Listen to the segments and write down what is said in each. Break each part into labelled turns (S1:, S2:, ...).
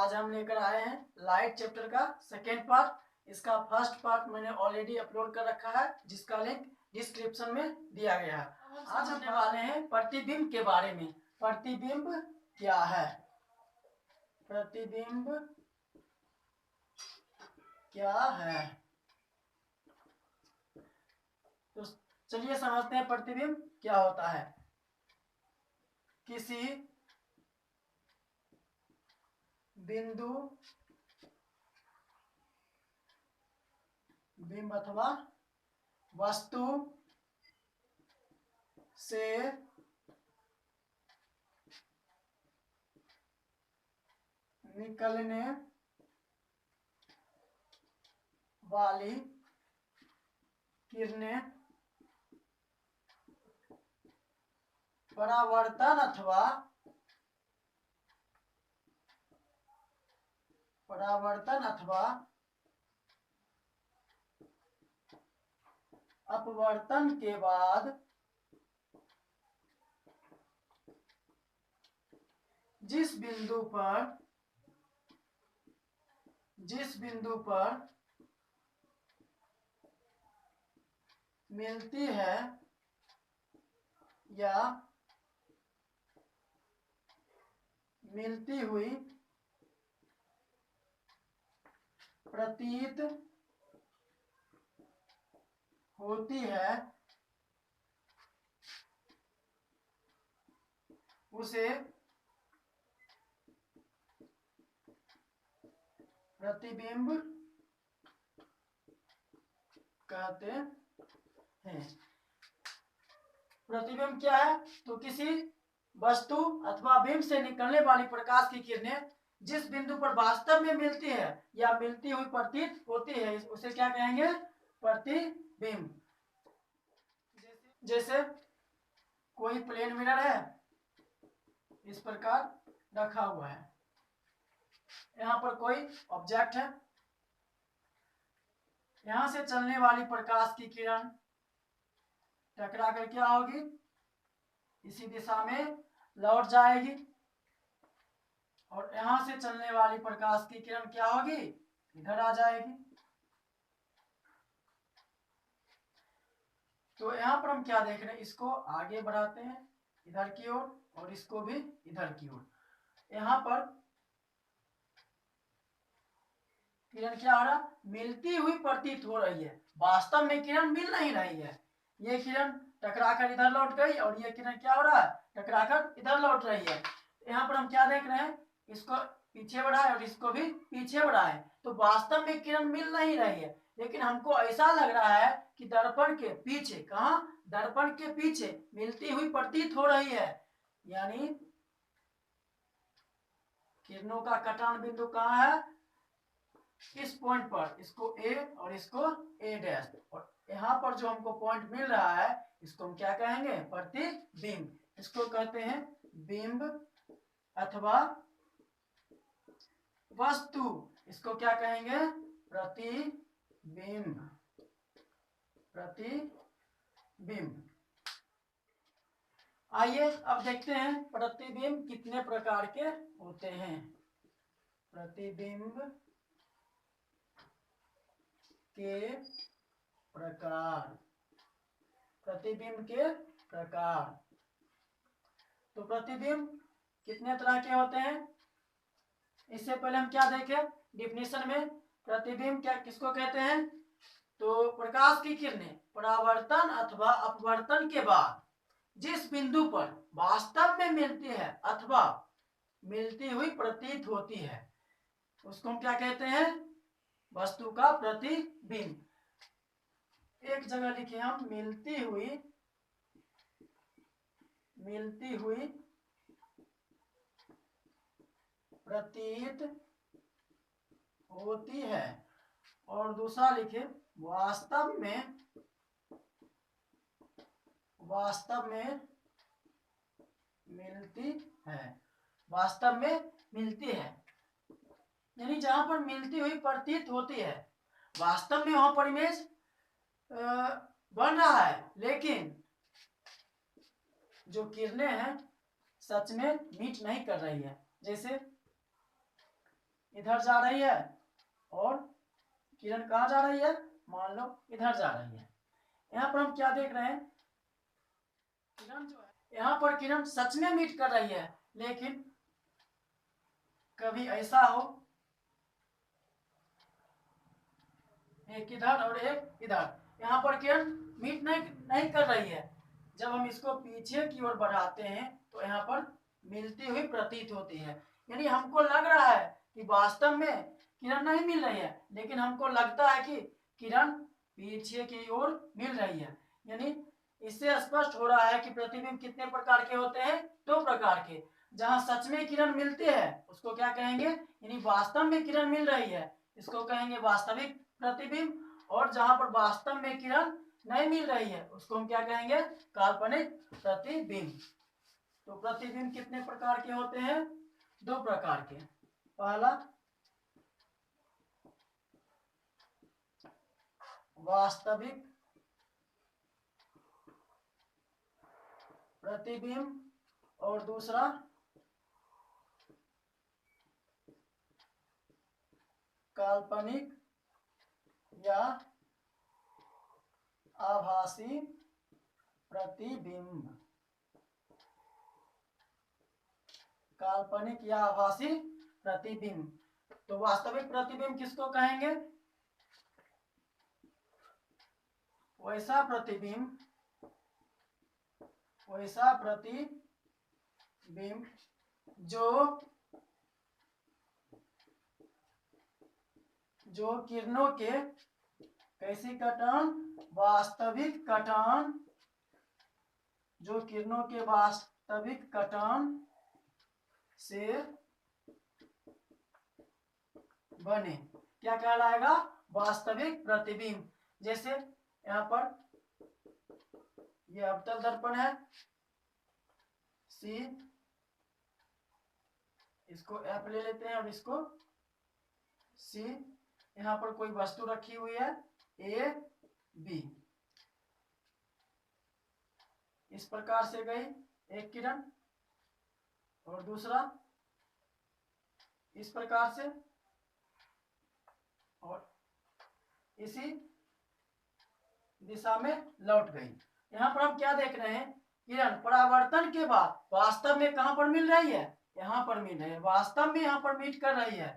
S1: आज हम लेकर आए हैं लाइट चैप्टर का सेकेंड पार्ट। इसका फर्स्ट पार्ट मैंने ऑलरेडी अपलोड कर रखा है, जिसका लिंक डिस्क्रिप्शन में दिया गया है। आज हम समझने वाले हैं प्रतिबिंब के बारे में। प्रतिबिंब क्या है? प्रतिबिंब क्या है? तो चलिए समझते हैं प्रतिबिंब क्या होता है। किसी बिंदु बिंब अथवा वस्तु से निकलने वाली किरणें परावर्तन अथवा अपवर्तन के बाद जिस बिंदु पर मिलती है या मिलती हुई प्रतीत होती है, उसे प्रतिबिंब कहते हैं। प्रतिबिंब क्या है? तो किसी वस्तु अथवा बिंब से निकलने वाली प्रकाश की किरणें जिस बिंदु पर वास्तव में मिलती है या मिलती हुई प्रतीत होती है, उसे क्या कहेंगे? प्रतिबिंब। जैसे कोई प्लेन मिरर है, इस प्रकार रखा हुआ है। यहाँ पर कोई ऑब्जेक्ट है, यहां से चलने वाली प्रकाश की किरण टकरा कर क्या होगी? इसी दिशा में लौट जाएगी, और यहां से चलने वाली प्रकाश की किरण क्या होगी? इधर आ जाएगी। तो यहाँ पर हम क्या देख रहे हैं? इसको आगे बढ़ाते हैं इधर की ओर, और इसको भी इधर की ओर। यहाँ पर किरण क्या हो रहा? मिलती हुई प्रतीत हो रही है, वास्तव में किरण मिल नहीं रही है। ये किरण टकराकर इधर लौट गई, और ये किरण क्या हो रहा है? टकराकर इधर लौट रही है। यहाँ पर हम क्या देख रहे हैं? इसको पीछे बढ़ाए और इसको भी पीछे बढ़ाए, तो वास्तव में किरण मिल नहीं रही है, लेकिन हमको ऐसा लग रहा है कि दर्पण के पीछे, कहाँ? दर्पण के पीछे मिलती हुई प्रतीत हो रही है। यानी किरणों का कटान बिंदु कहाँ है? इस पॉइंट पर, इसको ए और इसको ए डैश, और यहाँ पर जो हमको पॉइंट मिल रहा है, इसको हम क्या कहेंगे? प्रतिबिंब। इसको कहते हैं बिंब अथवा वस्तु। इसको क्या कहेंगे? प्रतिबिंब। प्रतिबिंब। आइए अब देखते हैं प्रतिबिंब कितने प्रकार के होते हैं। प्रतिबिंब के प्रकार। प्रतिबिंब के प्रकार। तो प्रतिबिंब कितने तरह के होते हैं? इससे पहले हम क्या देखें डिफिनेशन में? प्रतिबिंब क्या किसको कहते हैं? तो प्रकाश की किरणें परावर्तन अथवा अपवर्तन के बाद जिस बिंदु पर वास्तव में मिलती है अथवा मिलती हुई प्रतीत होती है, उसको हम क्या कहते हैं? वस्तु का प्रतिबिंब। एक जगह लिखे हम, मिलती हुई प्रतीत होती है, और दूसरा लिखे वास्तव में मिलती है। वास्तव में मिलती है यानी जहां पर मिलती हुई प्रतीत होती है, वास्तव में वहां पर इमेज बन रहा है, लेकिन जो किरणें हैं सच में मीट नहीं कर रही है। जैसे इधर जा रही है और किरण कहाँ जा रही है, मान लो इधर जा रही है। यहाँ पर हम क्या देख रहे हैं, किरण जो है यहाँ पर किरण सच में मीट कर रही है, लेकिन कभी ऐसा हो एक इधर और एक इधर, यहाँ पर किरण मीट नहीं कर रही है। जब हम इसको पीछे की ओर बढ़ाते हैं तो यहाँ पर मिलती हुई प्रतीत होती है। यानी हमको लग रहा है कि वास्तव में किरण नहीं मिल रही है, लेकिन हमको लगता है कि किरण पीछे की ओर मिल रही है। यानी इससे स्पष्ट हो रहा है कि प्रतिबिंब कितने प्रकार के होते हैं, दो प्रकार के। जहां सच में किरण मिलती है उसको क्या कहेंगे, यानी वास्तव में किरण मिल रही है, इसको कहेंगे वास्तविक प्रतिबिंब। और जहां पर वास्तव में किरण नहीं मिल रही है उसको हम क्या कहेंगे, काल्पनिक प्रतिबिंब। तो प्रतिबिंब कितने प्रकार के होते हैं, दो प्रकार के। पहला वास्तविक प्रतिबिंब और दूसरा काल्पनिक या आभासी प्रतिबिंब। काल्पनिक या आभासी प्रतिबिंब। तो वास्तविक प्रतिबिंब किसको कहेंगे, वैसा प्रतिबिंब जो किरणों के कैसी कटान, वास्तविक कटान, जो किरणों के वास्तविक कटान से बने, क्या कहलाएगा, वास्तविक प्रतिबिंब। जैसे यहाँ पर ये अवतल दर्पण है सी, इसको एफ ले लेते हैं और इसको सी। यहाँ पर कोई वस्तु रखी हुई है ए बी, इस प्रकार से गई एक किरण और दूसरा इस प्रकार से, और इसी दिशा में लौट गई। यहाँ पर हम क्या देख रहे हैं, किरण परावर्तन के बाद वास्तव में कहां पर मिल रही है, यहाँ पर मिल रही है, वास्तव में यहाँ पर मीट कर रही है।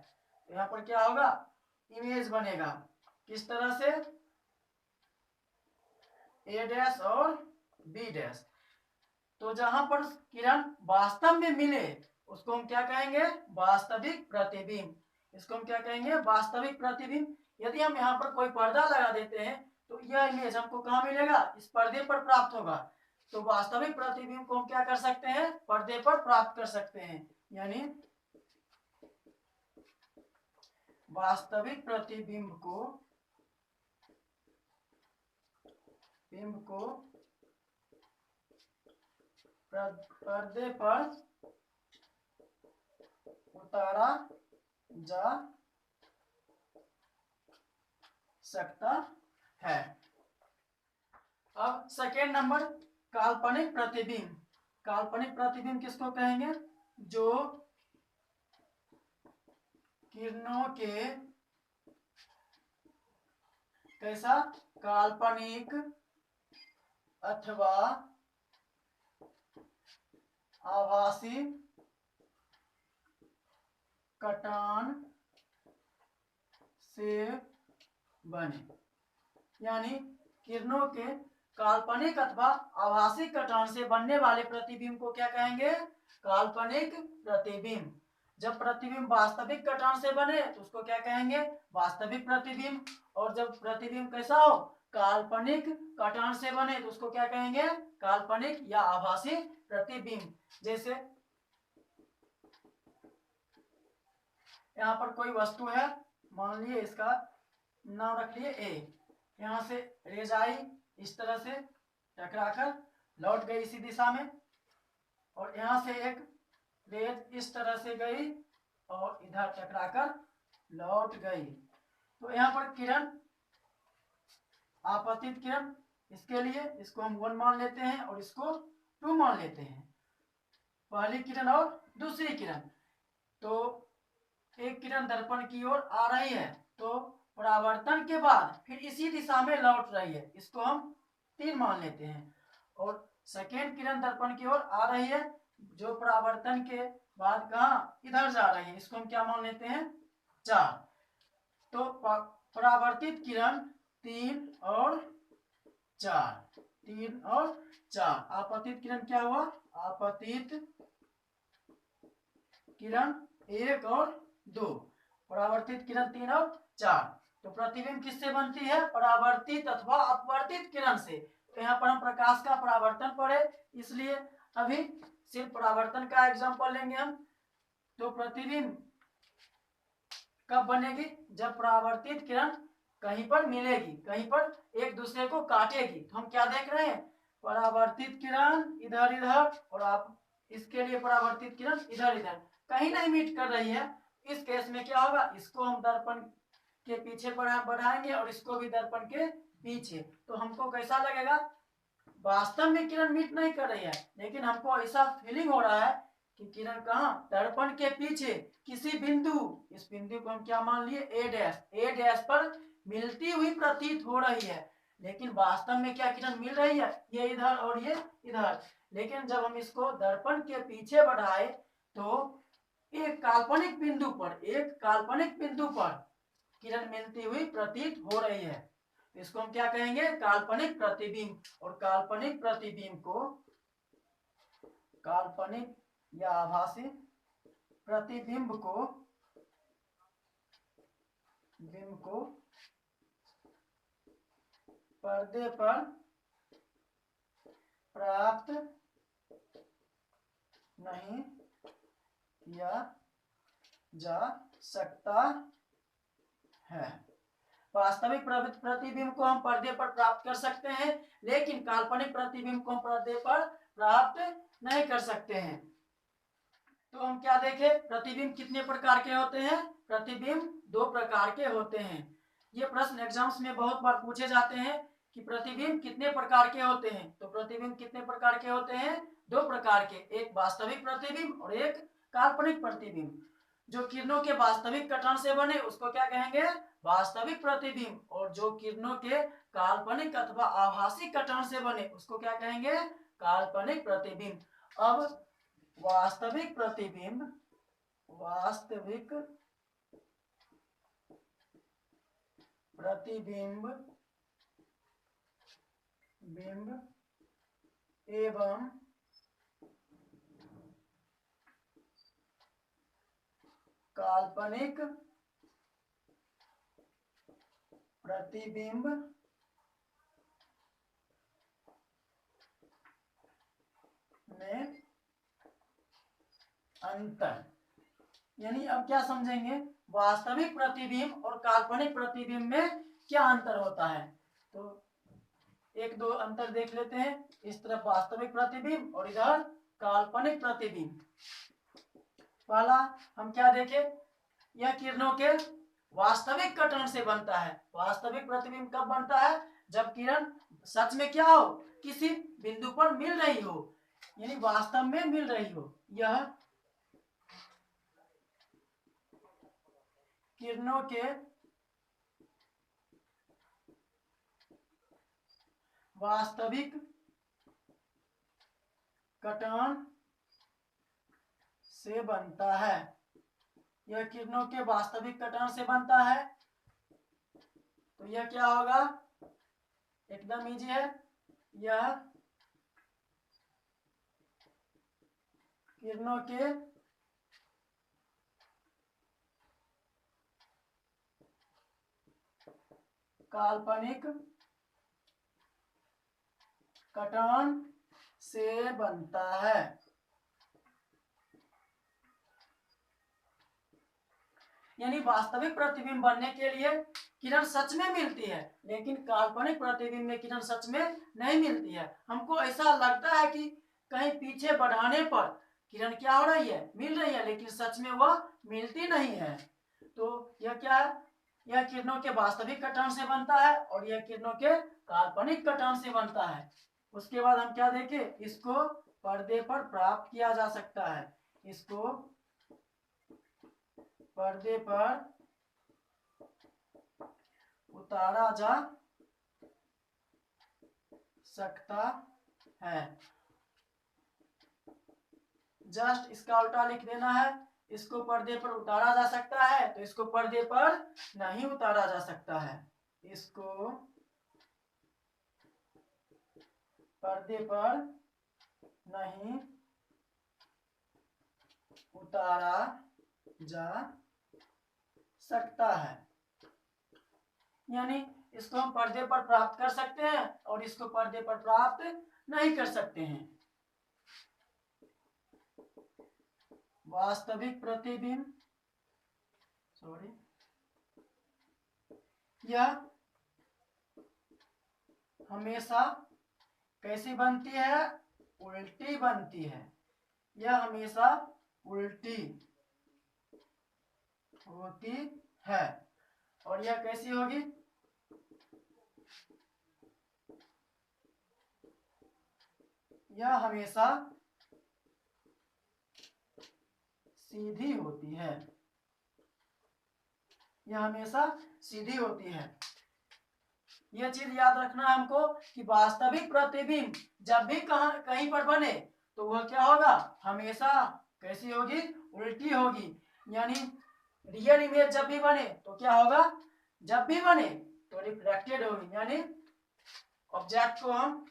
S1: तो यहाँ पर क्या होगा, इमेज बनेगा किस तरह से, ए डैश और बी डैश। तो जहां पर किरण वास्तव में मिले उसको हम क्या कहेंगे, वास्तविक प्रतिबिंब। इसको हम क्या कहेंगे, वास्तविक प्रतिबिंब। यदि हम यहाँ पर कोई पर्दा लगा देते हैं तो यह इमेज हमको कहाँ मिलेगा, इस पर्दे पर प्राप्त होगा। तो वास्तविक प्रतिबिंब को हम क्या कर सकते हैं, पर्दे पर प्राप्त कर सकते हैं। यानी वास्तविक प्रतिबिंब को पर्दे पर उतारा जा सकता है। अब सेकेंड नंबर, काल्पनिक प्रतिबिंब। काल्पनिक प्रतिबिंब किसको कहेंगे, जो किरणों के कैसा, काल्पनिक अथवा आभासी कटान से बने। यानी किरणों के काल्पनिक अथवा आभासी कटान से बनने वाले प्रतिबिंब को क्या कहेंगे, काल्पनिक प्रतिबिंब। जब प्रतिबिंब वास्तविक कटान से बने तो उसको क्या कहेंगे, वास्तविक प्रतिबिंब। और जब प्रतिबिंब कैसा हो, काल्पनिक कटान से बने तो उसको क्या कहेंगे, काल्पनिक या आभासी प्रतिबिंब। जैसे यहाँ पर कोई वस्तु है, मान लिए इसका नाम रख लिए ए, यहाँ से रेज आई इस तरह से टकराकर लौट गई इसी दिशा में, और यहाँ से एक रेज इस तरह से गई और इधर टकराकर लौट गई। तो यहाँ पर किरण, आपतित किरण, इसके लिए इसको हम 1 मान लेते हैं और इसको 2 मान लेते हैं, पहली किरण और दूसरी किरण। तो एक किरण दर्पण की ओर आ रही है तो परावर्तन के बाद फिर इसी दिशा में लौट रही है, इसको हम 3 मान लेते हैं। और सेकेंड किरण दर्पण की ओर आ रही है जो परावर्तन के बाद कहाँ इधर जा रही है, इसको हम क्या मान लेते हैं 4। तो परावर्तित किरण 3 और 4, 3 और 4। आपतित किरण क्या हुआ, आपतित किरण 1 और 2, परावर्तित किरण 3 और 4। तो प्रतिबिंब किससे बनती है, परावर्तित अथवा अपवर्तित किरण से। तो यहाँ पर हम प्रकाश का परावर्तन पढ़े, इसलिए अभी सिर्फ परावर्तन का एग्जांपल लेंगे हम। तो प्रतिबिंब कब बनेगी, जब परावर्तित किरण कहीं पर मिलेगी, कहीं पर एक दूसरे को काटेगी। तो हम क्या देख रहे हैं, परावर्तित किरण इधर इधर और आप इसके लिए परावर्तित किरण इधर इधर कहीं नहीं मीट कर रही है। इस केस में क्या होगा, इसको हम दर्पण के पीछे बढ़ाएंगे और इसको भी दर्पण के पीछे। तो हमको कैसा लगेगा, वास्तव में किरण मीट नहीं कर रही है, लेकिन हमको ऐसा फीलिंग हो रहा है कि किरण कहाँ, दर्पण के पीछे किसी बिंदु, इस बिंदु को हम क्या मान लिए ए डैश पर मिलती हुई प्रतीत हो रही है। लेकिन वास्तव में क्या किरण मिल रही है, ये इधर और ये इधर। लेकिन जब हम इसको दर्पण के पीछे बढ़ाए तो एक काल्पनिक बिंदु पर किरण मिलती हुई प्रतीत हो रही है। इसको हम क्या कहेंगे, काल्पनिक प्रतिबिंब। और काल्पनिक या आभासी प्रतिबिंब को पर्दे पर प्राप्त नहीं किया जा सकता है। वास्तविक प्रतिबिंब को हम पर्दे पर प्राप्त कर सकते हैं, लेकिन काल्पनिक प्रतिबिंब को हम पर्दे पर प्राप्त नहीं कर सकते हैं। तो हम क्या देखें, प्रतिबिंब कितने प्रकार के होते हैं, प्रतिबिंब 2 प्रकार के होते हैं। ये प्रश्न एग्जाम्स में बहुत बार पूछे जाते हैं कि प्रतिबिंब कितने प्रकार के होते हैं। तो प्रतिबिंब कितने प्रकार के होते हैं, 2 प्रकार के, एक वास्तविक प्रतिबिंब और एक काल्पनिक प्रतिबिंब। जो किरणों के वास्तविक कटन से बने उसको क्या कहेंगे, वास्तविक प्रतिबिंब। और जो किरणों के काल्पनिक अथवा आभासी कटन से बने उसको क्या कहेंगे, काल्पनिक प्रतिबिंब। अब वास्तविक प्रतिबिंब एवं काल्पनिक प्रतिबिंब में अंतर। यानी अब क्या समझेंगे, वास्तविक प्रतिबिंब और काल्पनिक प्रतिबिंब में क्या अंतर होता है। तो एक दो अंतर देख लेते हैं, इस तरफ वास्तविक प्रतिबिंब और इधर काल्पनिक प्रतिबिंब। पहला हम क्या देखें, यह किरणों के वास्तविक कटन से बनता है। वास्तविक प्रतिबिंब कब बनता है, जब किरण सच में क्या हो, किसी बिंदु पर मिल रही हो, यानी वास्तव में मिल रही हो। यह किरणों के वास्तविक कटन से बनता है। यह किरणों के वास्तविक कटन से बनता है। तो यह क्या होगा, एकदम इजी है, यह किरणों के काल्पनिक कटन से बनता है। यानी वास्तविक प्रतिबिंब बनने के लिए किरण सच में मिलती है, लेकिन काल्पनिक प्रतिबिंब में किरण सच में नहीं मिलती है। हमको ऐसा लगता है कि कहीं पीछे बढ़ाने पर किरण क्या हो रही है, मिल रही है, लेकिन सच में वह मिलती नहीं है। तो यह क्या है, यह किरणों के वास्तविक कटन से बनता है और यह किरणों के काल्पनिक कटन से बनता है। उसके बाद हम क्या देखें, इसको पर्दे पर प्राप्त किया जा सकता है। इसको पर्दे पर उतारा जा सकता है। जस्ट इसका उल्टा लिख देना है। इसको पर्दे पर उतारा जा सकता है तो इसको पर्दे पर नहीं उतारा जा सकता है। इसको पर्दे पर नहीं उतारा जा सकता है, यानी इसको हम पर्दे पर प्राप्त कर सकते हैं और इसको पर्दे पर प्राप्त नहीं कर सकते हैं। वास्तविक प्रतिबिंब यह हमेशा कैसी बनती है? उल्टी बनती है। यह हमेशा उल्टी होती है। और यह कैसी होगी? यह हमेशा सीधी होती है। यह हमेशा सीधी होती है। यह चीज याद रखना है हमको कि वास्तविक प्रतिबिंब जब भी कहीं पर बने तो वह क्या होगा? हमेशा कैसी होगी? उल्टी होगी। यानी रियल इमेज जब भी बने तो क्या होगा? जब भी बने तो रिफ्लेक्टेड होगी। यानी ऑब्जेक्ट को हम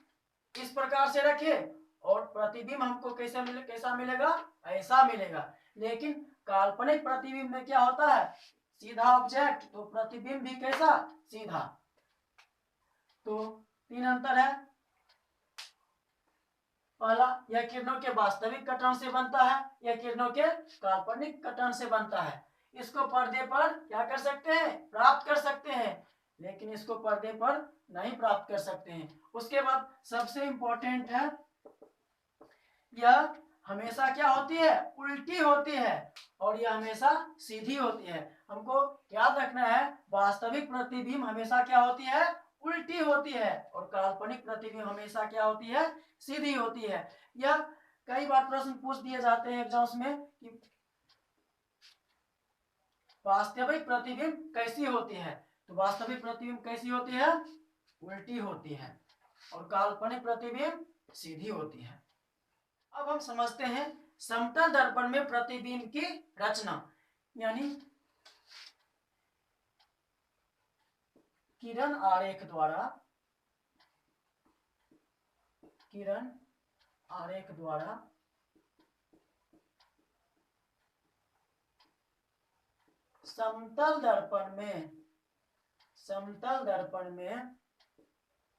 S1: इस प्रकार से रखें और प्रतिबिंब हमको कैसा मिलेगा? ऐसा मिलेगा। लेकिन काल्पनिक प्रतिबिंब में क्या होता है? सीधा ऑब्जेक्ट, तो प्रतिबिंब भी कैसा? सीधा। तो 3 अंतर है। पहला, यह किरणों के वास्तविक कटन से बनता है, यह किरणों के काल्पनिक कटन से बनता है। इसको पर्दे पर क्या कर सकते हैं? प्राप्त कर सकते हैं, लेकिन इसको पर्दे पर नहीं प्राप्त कर सकते हैं। उसके बाद सबसे इंपॉर्टेंट है, यह हमेशा क्या होती है? उल्टी होती है और यह हमेशा सीधी होती है। हमको याद रखना है वास्तविक प्रतिबिंब हमेशा क्या होती है? उल्टी होती है और काल्पनिक प्रतिबिंब हमेशा क्या होती है? सीधी होती है। यह कई बार प्रश्न पूछ दिए जाते हैं एग्जाम्स में कि वास्तविक प्रतिबिंब कैसी होती है? तो वास्तविक प्रतिबिंब कैसी होती है? उल्टी होती है और काल्पनिक प्रतिबिंब सीधी होती है। अब हम समझते हैं समतल दर्पण में प्रतिबिंब की रचना, यानी किरण आरेख द्वारा समतल दर्पण में प्रतिबिंब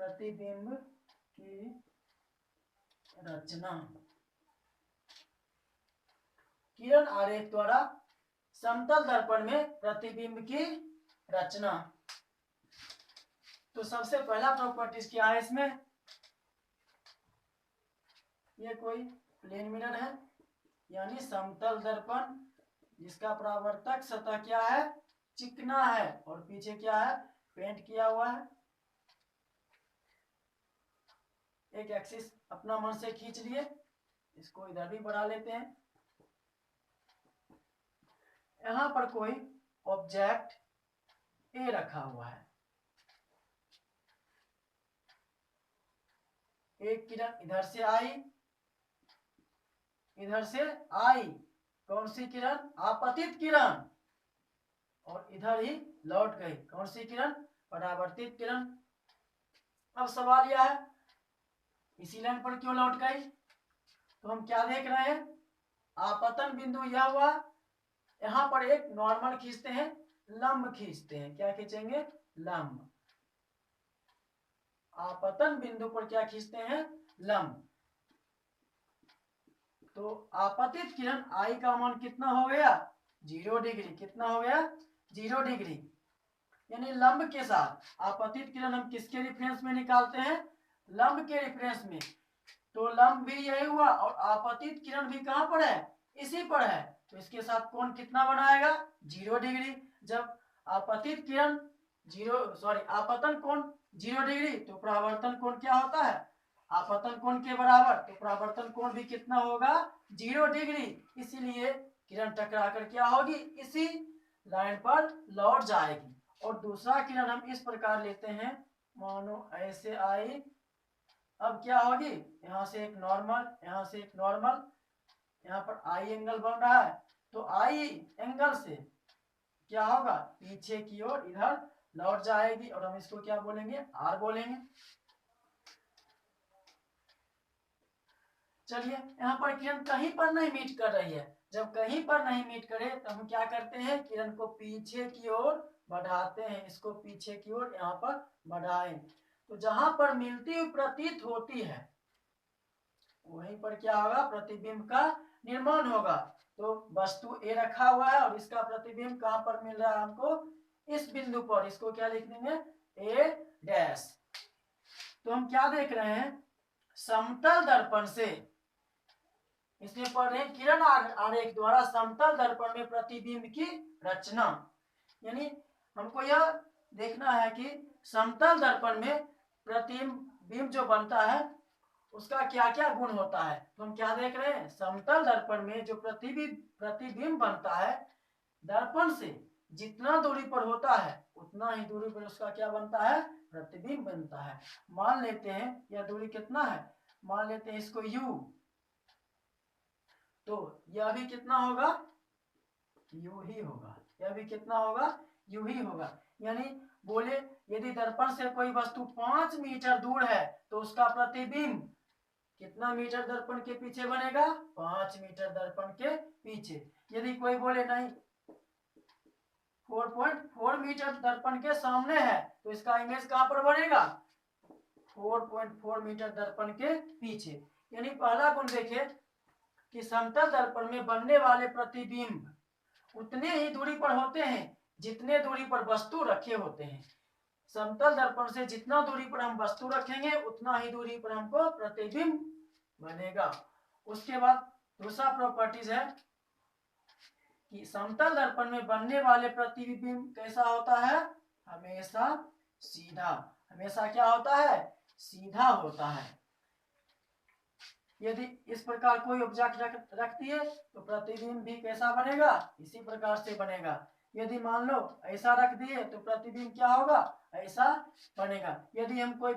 S1: की रचना। किरण आरेख द्वारा समतल दर्पण में प्रतिबिंब की रचना। तो सबसे पहला प्रॉपर्टीज क्या है इसमें? ये कोई प्लेन मिरर है, यानी समतल दर्पण जिसका परावर्तक सतह क्या है? चिकना है और पीछे क्या है? पेंट किया हुआ है। एक एक्सिस अपना मन से खींच लिए, इसको इधर भी बढ़ा लेते हैं। यहां पर कोई ऑब्जेक्ट ए रखा हुआ है। एक किरण इधर से आई, इधर से आई, कौन सी किरण? आपतित किरण, और इधर ही लौट गई, कौन सी किरण? परावर्तित किरण। अब सवाल यह है इसी लाइन पर क्यों लौट गई? तो हम क्या देख रहे हैं? आपतन बिंदु यह हुआ, यहां पर एक नॉर्मल खींचते हैं, लंब खींचते हैं। क्या खींचेंगे? लंब। आपतन बिंदु पर क्या खींचते हैं? लंब। तो आपतित किरण आई का मान कितना हो गया? 0 डिग्री। कितना हो गया? 0 डिग्री। यानी लंब के साथ आपतित किरण हम किसके रेफरेंस में निकालते हैं? लंब के रेफरेंस में। तो लंब भी यही हुआ और आपतित किरण भी कहां पर है? इसी पर है। तो इसके साथ कोण कितना बनाएगा? 0 डिग्री। जब आपतित किरण आपतन कोण 0 डिग्री, तो परावर्तन कोण क्या होता है? आपतन कोण के बराबर, तो परावर्तन कोण भी कितना होगा, 0 डिग्री। इसीलिए किरण टकरा कर क्या होगी, इसी लाइन पर लौट जाएगी। और दूसरा किरण हम इस प्रकार लेते हैं, मानो ऐसे आई, अब क्या होगी, यहाँ से एक नॉर्मल, यहाँ से एक नॉर्मल, यहाँ पर आई एंगल बन रहा है, तो आई एंगल से क्या होगा, पीछे की ओर इधर लौट जाएगी, और हम इसको क्या बोलेंगे, आर बोलेंगे। चलिए, यहाँ पर किरण कहीं पर नहीं मीट कर रही है। जब कहीं पर नहीं मीट करे तो हम क्या करते हैं, किरण को पीछे की ओर बढ़ाते हैं, इसको पीछे की ओर यहाँ पर बढ़ाएं, तो जहां पर मिलती हुई प्रतीत होती है वहीं पर क्या होगा, प्रतिबिंब का निर्माण होगा। तो वस्तु ए रखा हुआ है और इसका प्रतिबिंब कहां पर मिल रहा है हमको, इस बिंदु पर, इसको क्या लिख देंगे, ए डैश। तो हम क्या देख रहे हैं, समतल दर्पण से, इसमें पढ़ रहे हैं किरण आरेख द्वारा समतल दर्पण में प्रतिबिंब की रचना। यानी हमको यह देखना है कि समतल दर्पण में प्रतिबिंब जो बनता है उसका क्या क्या गुण होता है। तो हम क्या देख रहे हैं, समतल दर्पण में जो प्रतिबिंब बनता है, दर्पण से जितना दूरी पर होता है उतना ही दूरी पर उसका क्या बनता है, प्रतिबिंब बनता है। मान लेते हैं यह दूरी कितना है, मान लेते हैं इसको u, तो यह भी कितना होगा, u ही होगा, यह भी कितना होगा, u ही होगा। यानी बोले यदि दर्पण से कोई वस्तु 5 मीटर दूर है तो उसका प्रतिबिंब कितना मीटर दर्पण के पीछे बनेगा, 5 मीटर दर्पण के पीछे। यदि कोई बोले नहीं 4.4 मीटर दर्पण के सामने है तो इसका इमेज कहां पर बनेगा, 4.4 मीटर दर्पण के पीछे। यानी पहला गुण देखे कि समतल दर्पण में बनने वाले प्रतिबिंब उतने ही दूरी पर होते हैं जितने दूरी पर वस्तु रखे होते हैं। समतल दर्पण से जितना दूरी पर हम वस्तु रखेंगे उतना ही दूरी पर हमको प्रतिबिंब बनेगा। उसके बाद दूसरा प्रॉपर्टीज है कि समतल दर्पण में बनने वाले प्रतिबिंब कैसा होता है, हमेशा सीधा, हमेशा क्या होता है, सीधा होता है। यदि इस प्रकार कोई ऑब्जेक्ट रख दिए तो प्रतिबिंब भी कैसा बनेगा, इसी प्रकार से बनेगा। यदि मान लो ऐसा रख दिए तो प्रतिबिंब क्या होगा, ऐसा बनेगा। यदि हम कोई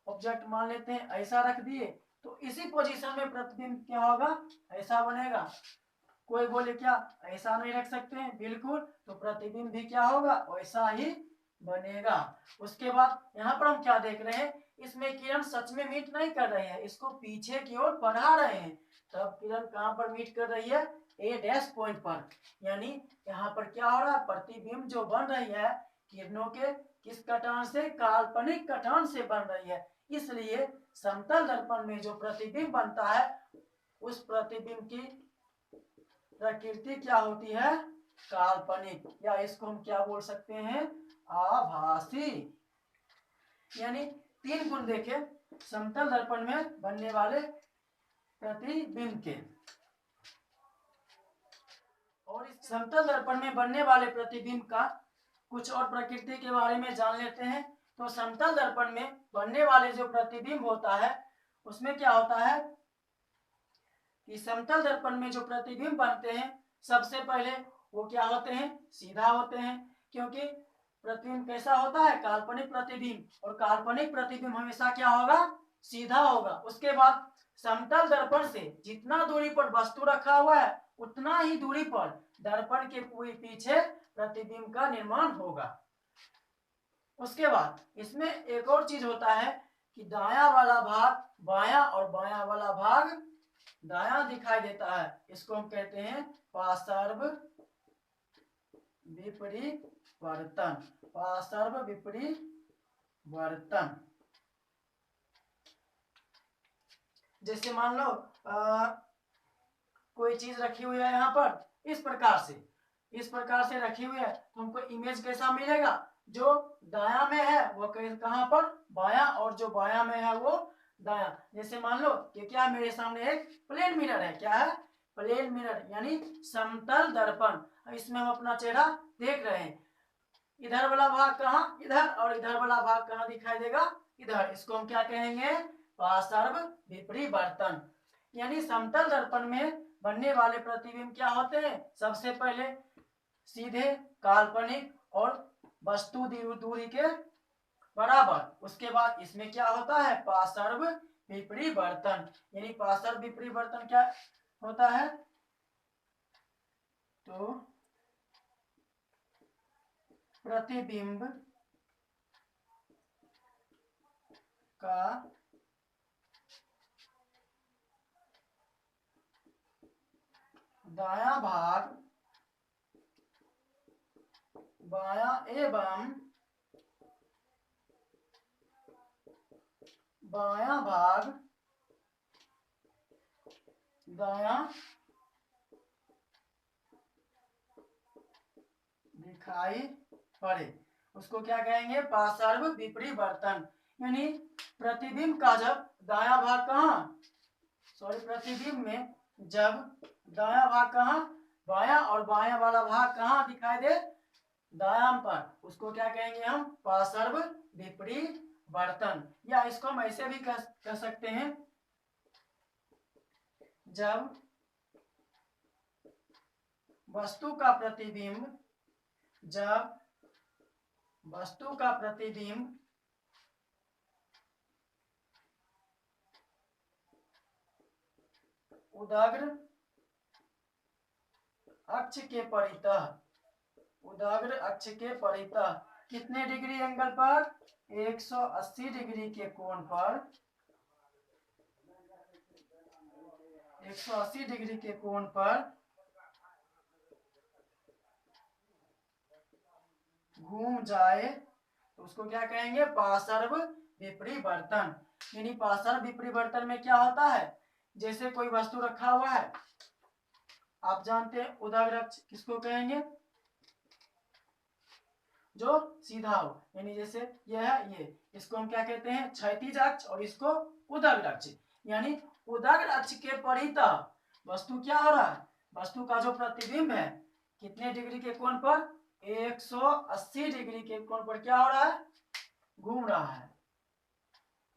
S1: ऑब्जेक्ट मान लेते हैं ऐसा रख दिए तो इसी पोजीशन में प्रतिबिंब क्या होगा, ऐसा बनेगा। कोई बोले क्या ऐसा नहीं रख सकते हैं, बिल्कुल, तो प्रतिबिंब भी क्या होगा, वैसा ही बनेगा। उसके बाद यहाँ पर हम क्या देख रहे हैं, इसमें किरण सच में मीट नहीं कर रही है, इसको पीछे की ओर बढ़ा रहे हैं। तब किरण कहां पर मीट कर रही है, ए डैश पॉइंट पर। यानी यहाँ पर क्या हो रहा है, प्रतिबिंब जो बन रही है किरणों के किस कटान से, काल्पनिक कटान से बन रही है। इसलिए समतल दर्पण में जो प्रतिबिंब बनता है उस प्रतिबिंब की प्रकृति क्या होती है, काल्पनिक, या इसको हम क्या बोल सकते हैं, आभासी। यानी 3 गुण देखे समतल दर्पण में बनने वाले प्रतिबिंब के। और इस समतल दर्पण में बनने वाले प्रतिबिंब का कुछ और प्रकृति के बारे में जान लेते हैं। तो समतल दर्पण में बनने वाले जो प्रतिबिंब होता है उसमें क्या होता है कि समतल दर्पण में जो प्रतिबिंब बनते हैं सबसे पहले वो क्या होते हैं, सीधा होते हैं। क्योंकि प्रतिबिंब कैसा होता है, काल्पनिक प्रतिबिंब, और काल्पनिक प्रतिबिंब हमेशा क्या होगा, सीधा होगा। उसके बाद समतल दर्पण से जितना दूरी पर वस्तु रखा हुआ है उतना ही दूरी पर दर्पण के पीछे प्रतिबिंब का निर्माण होगा। उसके बाद इसमें एक और चीज होता है कि दाया वाला भाग बायां और बायां वाला भाग दायां दिखाई देता है, इसको हम कहते हैं पार्श्व विपरीवर्तन, पार्श्व विपरीवर्तन। जैसे मान लो कोई चीज रखी हुई है यहाँ पर इस प्रकार से रखी हुई है, तो हमको इमेज कैसा मिलेगा, जो दाया में है वो कहां पर, बायां, और जो बायां में है वो दाया। जैसे मान लो कि क्या मेरे सामने एक प्लेन मिरर है, क्या है, प्लेन मिरर, यानी समतल दर्पण। इसमें हम अपना चेहरा देख रहे हैं, इधर वाला भाग कहाँ, इधर, और इधर वाला भाग कहाँ दिखाई देगा, इधर। इसको हम क्या कहेंगे, पार्श्व विपरिवर्तन। यानी समतल दर्पण में बनने वाले प्रतिबिंब क्या होते हैं? सबसे पहले सीधे, काल्पनिक और वस्तु दूरी के बराबर। उसके बाद इसमें क्या होता है? पार्श्व विपरिवर्तन। यानी पार्श्व विपरिवर्तन क्या होता है? तो प्रतिबिंब का दायां भाग बायां एवं बायां भाग दायां दिखाई पड़े, उसको क्या कहेंगे? पार्श्व विपरिवर्तन। यानी प्रतिबिंब का जब दायां भाग कहाँ, प्रतिबिंब में जब दायां भाग कहाँ, बायां, और बायां वाला भाग कहाँ दिखाई दे? दायां पर, उसको क्या कहेंगे हम? पार्श्व विपरिवर्तन। या इसको हम ऐसे भी कह सकते हैं, जब वस्तु का प्रतिबिंब उदग्र अक्ष के परितः कितने डिग्री एंगल पर? 180 डिग्री के कोण पर 180 डिग्री के कोण पर घूम जाए तो उसको क्या कहेंगे? पार्श्व विपरिवर्तन। यानी पार्श्व विपरिवर्तन में क्या होता है? जैसे कोई वस्तु रखा हुआ है, आप जानते हैं उदग्र अक्ष किसको कहेंगे? जो सीधा हो, यानी जैसे यह है, ये, इसको हम क्या कहते हैं? क्षैतिज अक्ष, और इसको उदग्र अक्ष। यानी उदग्र अक्ष के परितः वस्तु क्या हो रहा है? वस्तु का जो प्रतिबिंब है कितने डिग्री के कोण पर? 180 डिग्री के कोण पर क्या हो रहा है? घूम रहा है।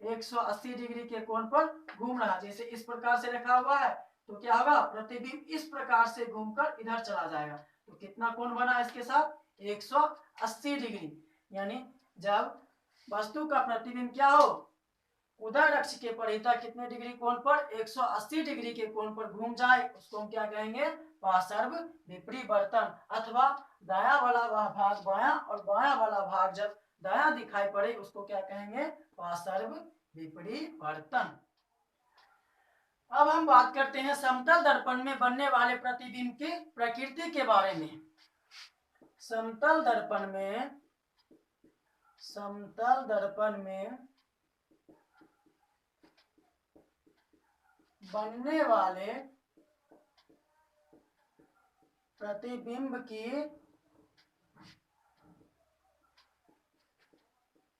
S1: 180 डिग्री के कोण पर घूम रहा है। जैसे इस प्रकार से रखा हुआ है तो क्या होगा? प्रतिबिंब इस प्रकार से घूमकर इधर चला जाएगा। तो कितना कोण बना इसके साथ? 180 डिग्री। यानी जब वस्तु का प्रतिबिंब क्या हो? उदग्र अक्ष के परितः कितने डिग्री कोण पर? 180 डिग्री के कोण पर घूम जाए, उसको हम क्या कहेंगे? पार्श्व विपरिवर्तन। अथवा दायां वाला भाग बायां और बायां वाला भाग जब दायां दिखाई पड़े, उसको क्या कहेंगे? पार्श्व विपरिवर्तन। अब हम बात करते हैं समतल दर्पण में बनने वाले प्रतिबिंब की प्रकृति के बारे में। समतल दर्पण में बनने वाले प्रतिबिंब की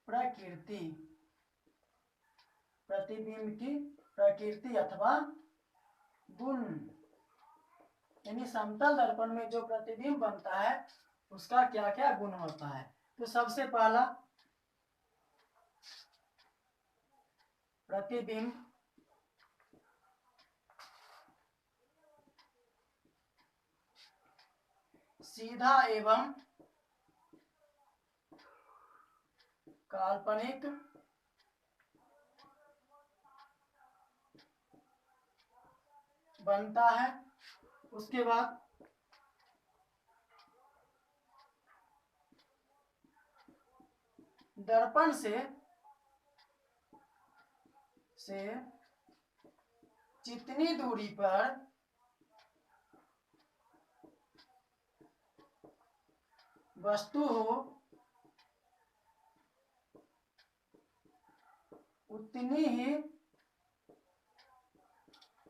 S1: प्रकृति, प्रतिबिंब की प्रकृति अथवा गुण। यानी समतल दर्पण में जो प्रतिबिंब बनता है उसका क्या क्या गुण होता है? तो सबसे पहला, प्रतिबिंब सीधा एवं काल्पनिक बनता है। उसके बाद दर्पण से जितनी दूरी पर वस्तु हो उतनी ही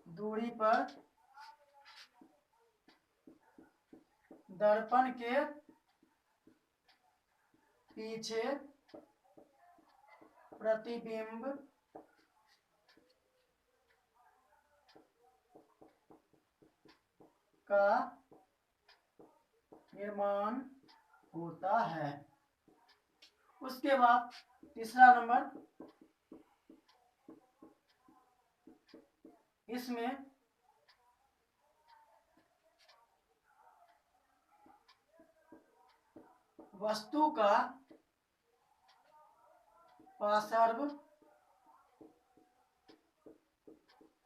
S1: दूरी पर दर्पण के पीछे प्रतिबिंब का निर्माण होता है। उसके बाद तीसरा नंबर, इसमें वस्तु का पार्श्व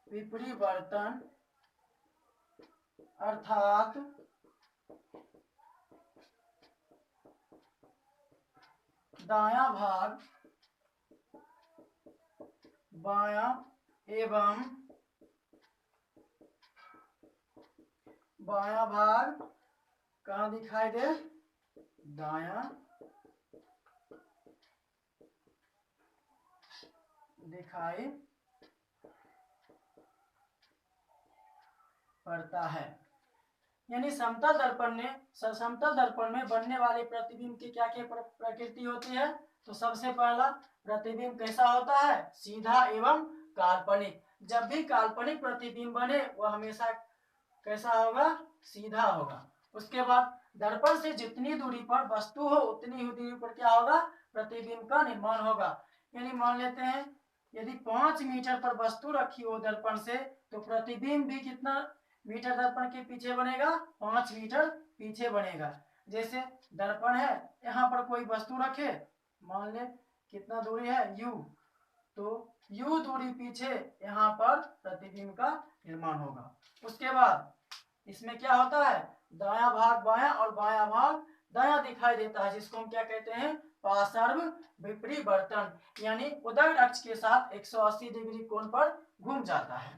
S1: विपरिवर्तन अर्थात दायां भाग बायां एवं बायां भाग कहाँ दिखाई दे, दायां दिखाई पड़ता है। यानी समतल दर्पण में बनने वाले प्रतिबिंब की क्या क्या प्रकृति होती है। तो सबसे पहला प्रतिबिंब कैसा होता है, सीधा एवं काल्पनिक। जब भी काल्पनिक प्रतिबिंब बने वह हमेशा कैसा होगा, सीधा होगा। उसके बाद दर्पण से जितनी दूरी पर वस्तु हो उतनी ही दूरी पर क्या होगा, प्रतिबिंब का निर्माण होगा। यानी मान लेते हैं यदि 5 मीटर पर वस्तु रखी हो दर्पण से, तो प्रतिबिंब भी कितना मीटर दर्पण के पीछे बनेगा, 5 मीटर पीछे बनेगा। जैसे दर्पण है, यहाँ पर कोई वस्तु रखे, मान ले कितना दूरी है u, तो u दूरी पीछे यहाँ पर प्रतिबिंब का निर्माण होगा। उसके बाद इसमें क्या होता है, दायां भाग बायां और बायां भाग दायां दिखाई देता है, जिसको हम क्या कहते हैं, पार्श्व विपरिवर्तन। यानी उदर अक्ष के साथ 180 डिग्री कोण पर घूम जाता है।